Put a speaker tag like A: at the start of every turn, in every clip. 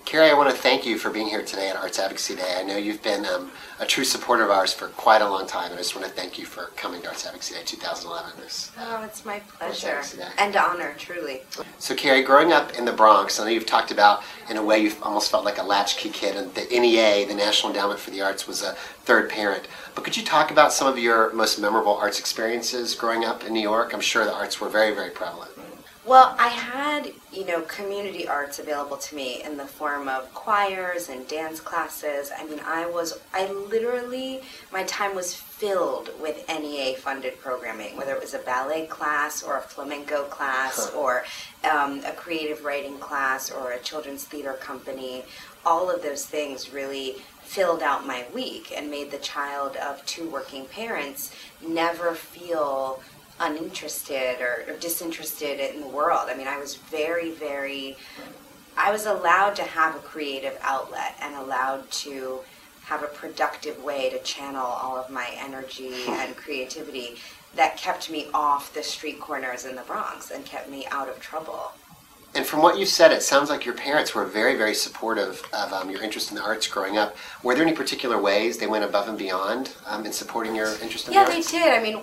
A: Kerry, I want to thank you for being here today at Arts Advocacy Day. I know you've been a true supporter of ours for quite a long time, and I just want to thank you for coming to Arts Advocacy Day 2011.
B: Oh, it's my pleasure and honor, truly.
A: So Kerry, growing up in the Bronx, I know you've talked about, in a way, you've almost felt like a latchkey kid, and the NEA, the National Endowment for the Arts, was a third parent. But could you talk about some of your most memorable arts experiences growing up in New York? I'm sure the arts were very, very prevalent.
B: Well, I had, community arts available to me in the form of choirs and dance classes. I mean, my time was filled with NEA-funded programming, whether it was a ballet class or a flamenco class or a creative writing class or a children's theater company. All of those things really filled out my week and made the child of two working parents never feel uninterested or disinterested in the world. I mean, I was I was allowed to have a creative outlet and allowed to have a productive way to channel all of my energy and creativity that kept me off the street corners in the Bronx and kept me out of trouble.
A: And from what you said, it sounds like your parents were very, very supportive of your interest in the arts growing up. Were there any particular ways they went above and beyond in supporting your interest in the arts?
B: Yeah, they did. I mean,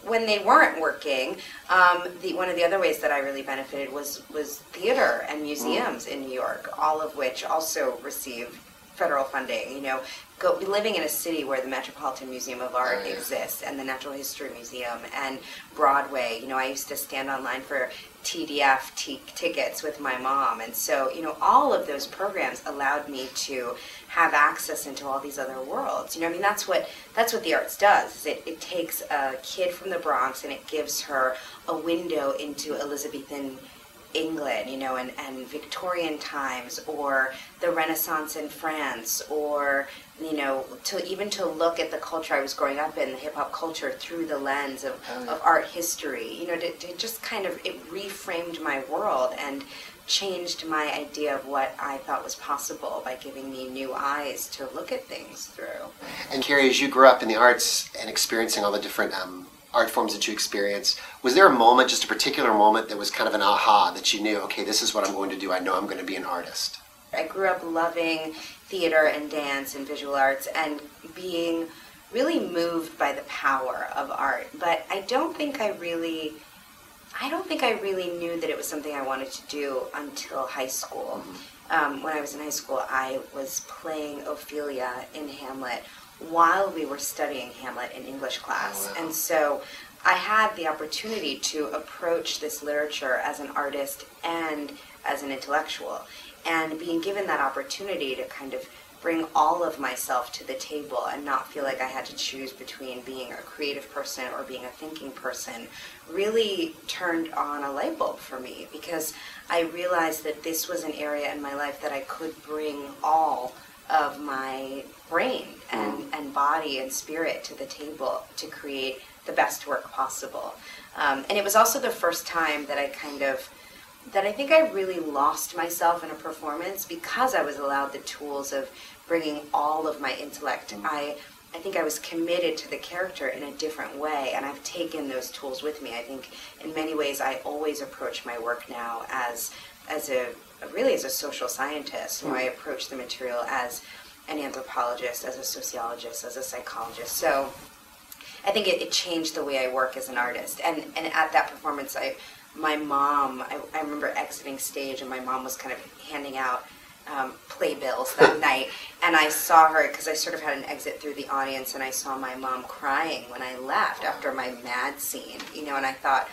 B: when they weren't working, one of the other ways that I really benefited was theater and museums in New York, all of which also receive federal funding. Living in a city where the Metropolitan Museum of Art exists and the Natural History Museum and Broadway. I used to stand online for TDF tickets with my mom, and so all of those programs allowed me to have access into all these other worlds. That's what the arts does. It takes a kid from the Bronx and it gives her a window into Elizabethan England, and Victorian times, or the Renaissance in France, or to look at the culture I was growing up in, the hip hop culture, through the lens of art history. To just it reframed my world and changed my idea of what I thought was possible by giving me new eyes to look at things through.
A: And Kerry, as you grew up in the arts and experiencing all the different art forms that you experienced, was there a moment, just a particular moment, that was kind of an aha, that you knew, okay, this is what I'm going to do, I know I'm going to be an artist?
B: I grew up loving theater and dance and visual arts and being really moved by the power of art, but I don't think I really knew that it was something I wanted to do until high school. When I was in high school, I was playing Ophelia in Hamlet while we were studying Hamlet in English class. And so I had the opportunity to approach this literature as an artist and as an intellectual. And being given that opportunity to kind of bring all of myself to the table and not feel like I had to choose between being a creative person or being a thinking person really turned on a light bulb for me, because I realized that this was an area in my life that I could bring all of my brain and body and spirit to the table to create the best work possible. And it was also the first time that I think I really lost myself in a performance, because I was allowed the tools of bringing all of my intellect. I think I was committed to the character in a different way, and I've taken those tools with me. I think in many ways I always approach my work now as a social scientist. I approach the material as an anthropologist, as a sociologist, as a psychologist. So I think it changed the way I work as an artist. And at that performance, I remember exiting stage, and my mom was kind of handing out playbills that night, and I saw her, because I sort of had an exit through the audience, and I saw my mom crying when I left after my mad scene, and I thought,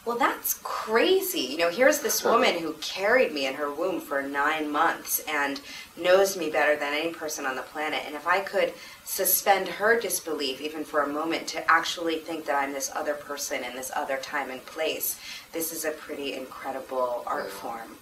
B: well, that's crazy. Here's this woman who carried me in her womb for 9 months and knows me better than any person on the planet. And if I could suspend her disbelief even for a moment to actually think that I'm this other person in this other time and place, this is a pretty incredible art form.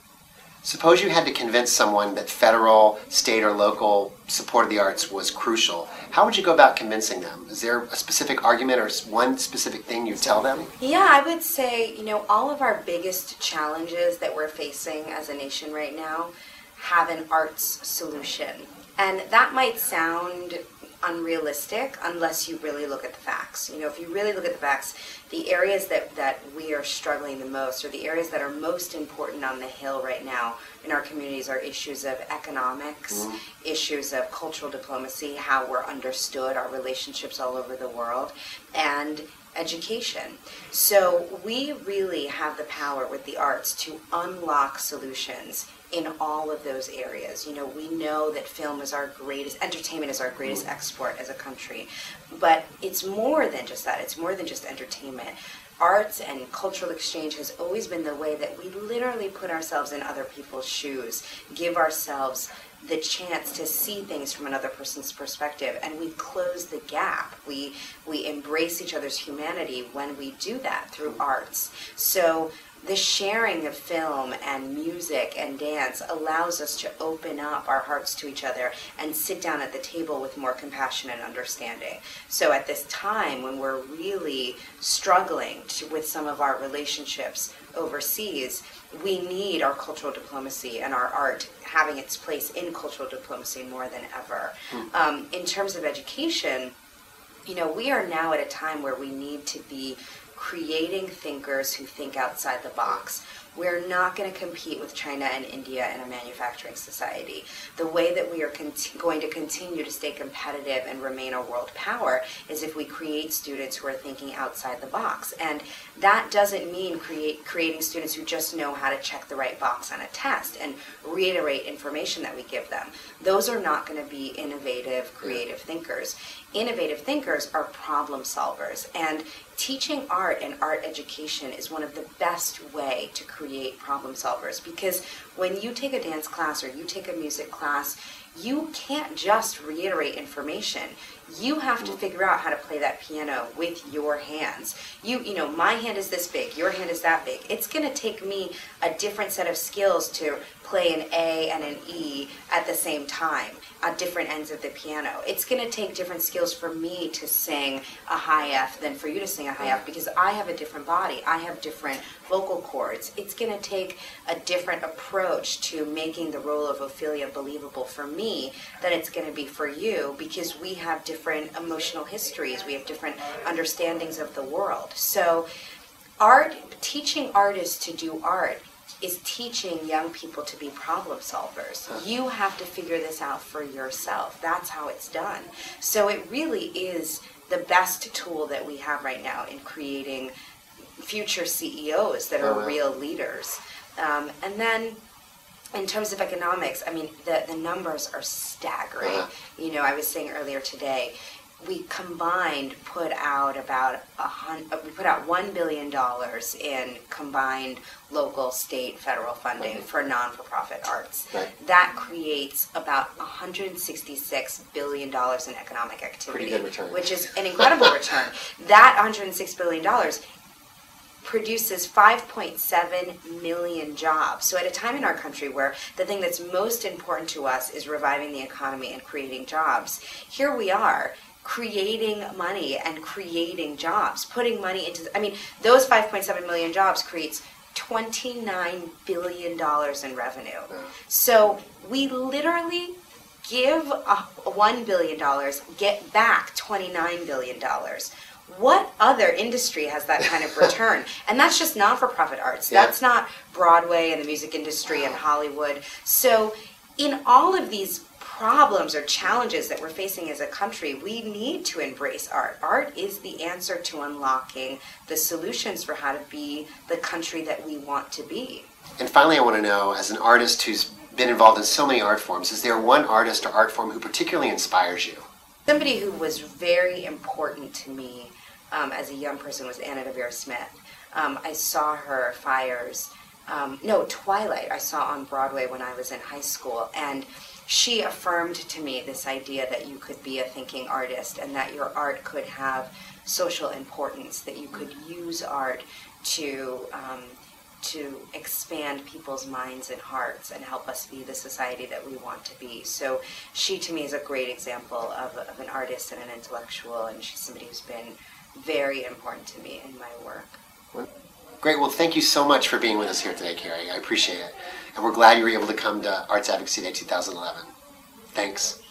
A: Suppose you had to convince someone that federal, state, or local support of the arts was crucial. How would you go about convincing them? Is there a specific argument or one specific thing you'd tell them?
B: Yeah, I would say, all of our biggest challenges that we're facing as a nation right now have an arts solution. And that might sound unrealistic unless you really look at the facts. You know, if you really look at the facts, the areas that we are struggling the most, or the areas that are most important on the Hill right now in our communities, are issues of economics, issues of cultural diplomacy, how we're understood, our relationships all over the world, and education. So we really have the power with the arts to unlock solutions in all of those areas. You know, we know that film is our greatest, entertainment is our greatest export as a country, but it's more than just that. It's more than just entertainment. Arts and cultural exchange has always been the way that we literally put ourselves in other people's shoes, give ourselves the chance to see things from another person's perspective, and we close the gap. We embrace each other's humanity when we do that through arts. So the sharing of film and music and dance allows us to open up our hearts to each other and sit down at the table with more compassion and understanding. So at this time when we're really struggling with some of our relationships overseas, we need our cultural diplomacy and our art having its place in cultural diplomacy more than ever. In terms of education, you know, we are now at a time where we need to be creating thinkers who think outside the box. We're not going to compete with China and India in a manufacturing society. The way that we are going to continue to stay competitive and remain a world power is if we create students who are thinking outside the box. And that doesn't mean creating students who just know how to check the right box on a test and reiterate information that we give them. Those are not going to be innovative, creative thinkers. Innovative thinkers are problem solvers, and teaching art and art education is one of the best way to create problem solvers, because when you take a dance class or you take a music class, you can't just reiterate information. You have to figure out how to play that piano with your hands. You know, my hand is this big, your hand is that big. It's going to take me a different set of skills to play an A and an E at the same time at different ends of the piano. It's going to take different skills for me to sing a high F than for you to sing a high F, because I have a different body. I have different vocal cords. It's going to take a different approach to making the role of Ophelia believable for me than it's going to be for you, because we have different emotional histories. We have different understandings of the world. So teaching artists to do art is teaching young people to be problem solvers. You have to figure this out for yourself. That's how it's done. So it really is the best tool that we have right now in creating future CEOs that are real leaders. And then in terms of economics, I mean, the numbers are staggering. You know, I was saying earlier today, we combined put out $1 billion in combined local, state, federal funding for non-for-profit arts. That creates about $166 billion in economic activity.
A: Pretty good return.
B: Which is an incredible return. That $106 billion produces 5.7 million jobs. So at a time in our country where the thing that's most important to us is reviving the economy and creating jobs, here we are creating money and creating jobs, putting money into, I mean, those 5.7 million jobs creates $29 billion in revenue. So we literally give $1 billion, get back $29 billion. What other industry has that kind of return? And that's just not-for-profit arts. That's not Broadway and the music industry and Hollywood. So in all of these problems or challenges that we're facing as a country, we need to embrace art. Art is the answer to unlocking the solutions for how to be the country that we want to be.
A: And finally, I want to know, as an artist who's been involved in so many art forms, is there one artist or art form who particularly inspires you?
B: Somebody who was very important to me as a young person was Anna Devere Smith. I saw her Twilight, I saw on Broadway when I was in high school, and she affirmed to me this idea that you could be a thinking artist and that your art could have social importance, that you could use art to expand people's minds and hearts and help us be the society that we want to be. So she, to me, is a great example of an artist and an intellectual, and she's somebody who's been very important to me in my work.
A: Great. Well, thank you so much for being with us here today, Kerry. I appreciate it. And we're glad you were able to come to Arts Advocacy Day 2011. Thanks.